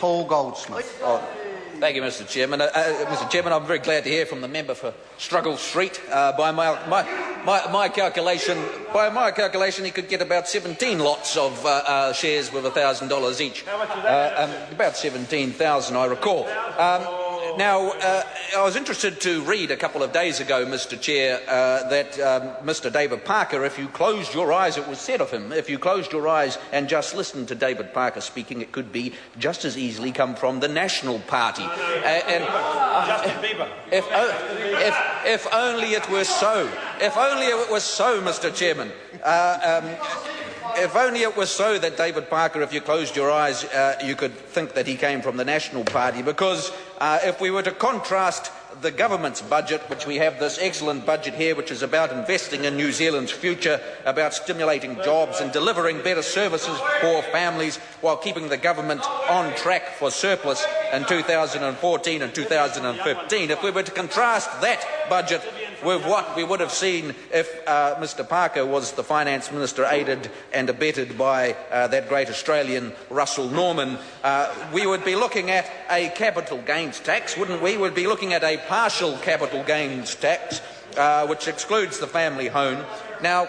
Paul Goldsmith. Thank you, Mr. Chairman. Mr. Chairman, I'm very glad to hear from the member for Struggle Street. By my calculation, he could get about 17 lots of shares with $1,000 each. About 17,000, I recall. Now, I was interested to read a couple of days ago, Mr. Chair, that Mr. David Parker, if you closed your eyes, it was said of him, if you closed your eyes and just listened to David Parker speaking, it could be just as easily come from the National Party. Justin Bieber. If only it were so. If only it was so, Mr. Chairman. If only it was so that David Parker, if you closed your eyes, you could think that he came from the National Party, because if we were to contrast the government's budget, which we have this excellent budget here, which is about investing in New Zealand's future, about stimulating jobs and delivering better services for families while keeping the government on track for surplus in 2014 and 2015. If we were to contrast that budget with what we would have seen if Mr. Parker was the Finance Minister, aided and abetted by that great Australian Russell Norman, we would be looking at a capital gains tax, wouldn't we? We'd be looking at a partial capital gains tax, which excludes the family home. Now,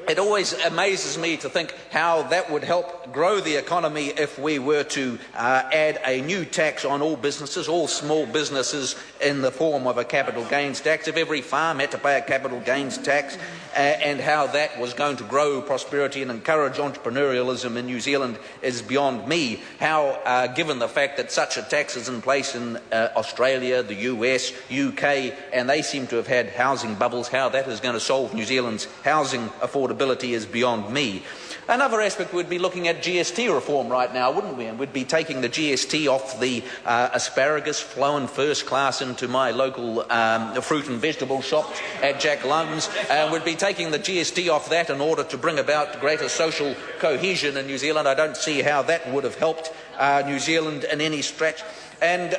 it always amazes me to think how that would help grow the economy if we were to add a new tax on all businesses, all small businesses, in the form of a capital gains tax. If every farm had to pay a capital gains tax, and how that was going to grow prosperity and encourage entrepreneurialism in New Zealand is beyond me. How, given the fact that such a tax is in place in Australia, the US, UK, and they seem to have had housing bubbles, how that is going to solve New Zealand's housing affordability is beyond me. Another aspect, we'd be looking at GST reform right now, wouldn't we? And we'd be taking the GST off the asparagus flowing first class into my local fruit and vegetable shops at Jack Lung's. And we'd be taking the GST off that in order to bring about greater social cohesion in New Zealand. I don't see how that would have helped New Zealand in any stretch. And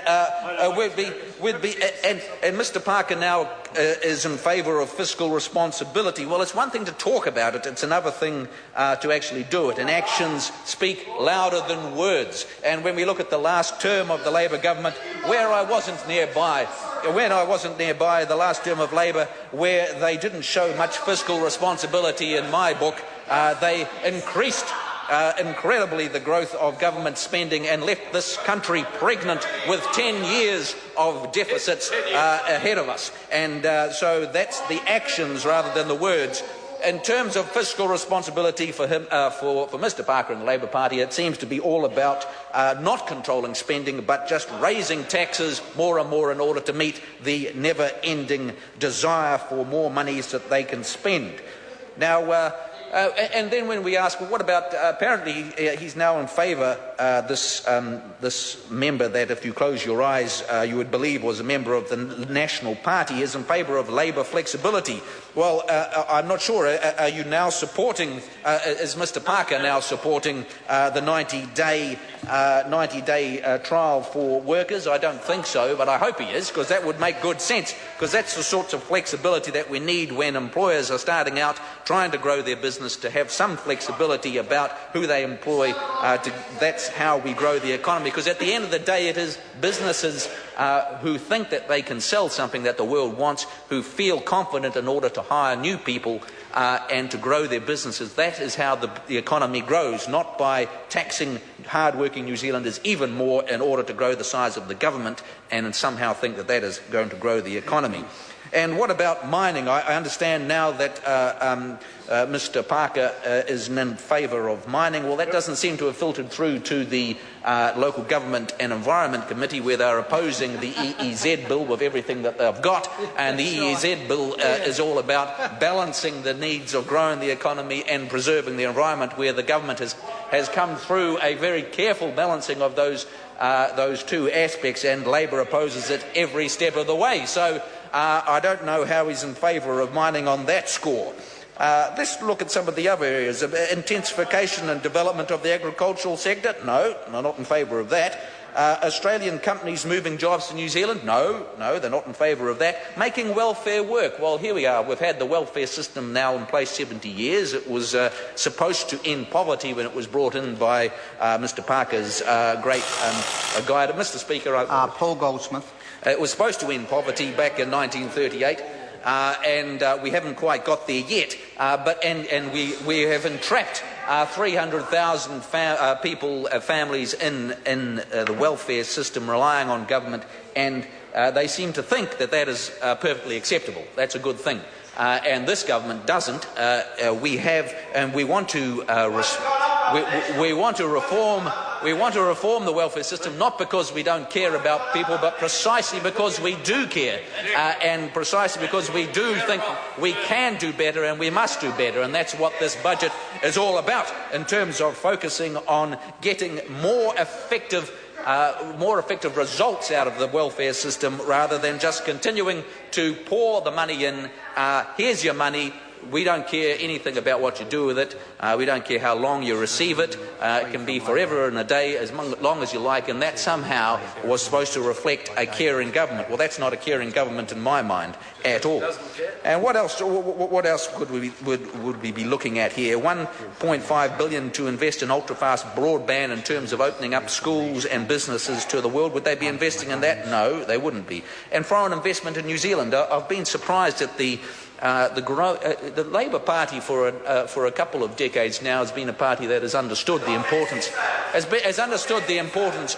Mr. Parker now is in favour of fiscal responsibility. Well, it's one thing to talk about it, it's another thing to actually do it. And actions speak louder than words. And when we look at the last term of the Labor government, when I wasn't nearby, the last term of Labor, where they didn't show much fiscal responsibility in my book, they increased incredibly the growth of government spending and left this country pregnant with 10 years of deficits ahead of us. And so that's the actions rather than the words. In terms of fiscal responsibility for him, for Mr. Parker and the Labor Party, it seems to be all about not controlling spending, but just raising taxes more and more in order to meet the never-ending desire for more monies that they can spend. Now, and then when we ask, well, what about, apparently he's now in favour, this member that if you close your eyes you would believe was a member of the National Party, is in favour of Labour flexibility. Well, I'm not sure, are you now supporting, is Mr. Parker now supporting the 90-day trial for workers? I don't think so, but I hope he is, because that would make good sense, because that's the sorts of flexibility that we need when employers are starting out trying to grow their business, to have some flexibility about who they employ. That's how we grow the economy, because at the end of the day it is businesses who think that they can sell something that the world wants, who feel confident in order to hire new people and to grow their businesses. That is how the economy grows, not by taxing hard-working New Zealanders even more in order to grow the size of the government and somehow think that that is going to grow the economy. And what about mining? I understand now that Mr. Parker is in favour of mining. Well, that doesn't seem to have filtered through to the Local Government and Environment Committee, where they're opposing the EEZ bill with everything that they've got. And the EEZ bill is all about balancing the needs of growing the economy and preserving the environment, where the government has come through a very careful balancing of those two aspects, and Labor opposes it every step of the way. So I don't know how he's in favour of mining on that score. Let's look at some of the other areas. Intensification and development of the agricultural sector? No, I'm not in favour of that. Australian companies moving jobs to New Zealand? No, they're not in favour of that. Making welfare work? Well, here we are. We've had the welfare system now in place 70 years. It was supposed to end poverty when it was brought in by Mr Parker's great guide. Mr Speaker, Paul Goldsmith. It was supposed to end poverty back in 1938. And we haven't quite got there yet, and we have entrapped 300,000 families in the welfare system relying on government, and they seem to think that that is perfectly acceptable. That's a good thing. And this government doesn't. We want to reform the welfare system, not because we don't care about people, but precisely because we do care, and precisely because we do think we can do better and we must do better. And that's what this budget is all about, in terms of focusing on getting more effective results out of the welfare system, rather than just continuing to pour the money in. Here's your money. We don't care anything about what you do with it. We don't care how long you receive it. It can be forever and a day, as long as you like, and that somehow was supposed to reflect a caring government. Well, that's not a caring government in my mind at all. And what else would we be looking at here? 1.5 billion to invest in ultra-fast broadband in terms of opening up schools and businesses to the world. Would they be investing in that? No, they wouldn't be. And foreign investment in New Zealand. I've been surprised at the Labour Party for a couple of decades now has been a party that has understood the importance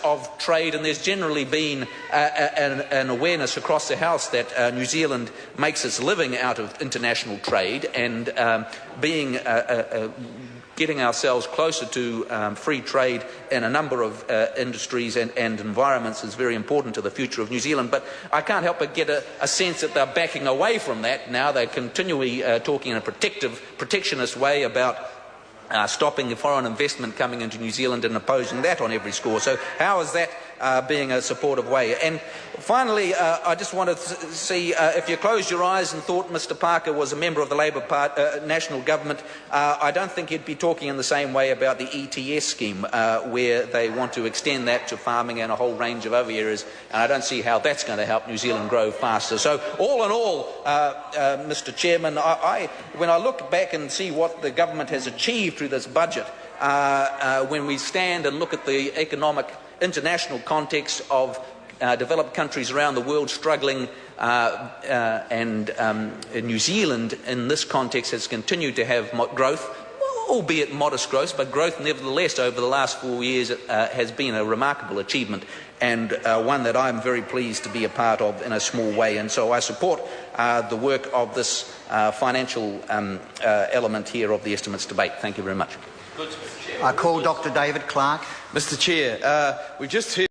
of trade, and there's generally been an awareness across the House that New Zealand makes its living out of international trade, and getting ourselves closer to free trade in a number of industries and environments is very important to the future of New Zealand. But I can't help but get a sense that they're backing away from that now. They're continually talking in a protectionist way about stopping foreign investment coming into New Zealand and opposing that on every score. So how is that being a supportive way? And finally, I just wanted to see if you closed your eyes and thought Mr Parker was a member of the Labour national government, I don't think he'd be talking in the same way about the ETS scheme, where they want to extend that to farming and a whole range of other areas, and I don't see how that's going to help New Zealand grow faster. So all in all, Mr Chairman, when I look back and see what the government has achieved through this budget, when we stand and look at the economic international context of developed countries around the world struggling, and New Zealand in this context has continued to have growth, albeit modest growth, but growth nevertheless over the last 4 years has been a remarkable achievement, and one that I'm very pleased to be a part of in a small way. And so I support the work of this financial element here of the estimates debate. Thank you very much. I call Dr. David Clark. Mr Chair, we've just heard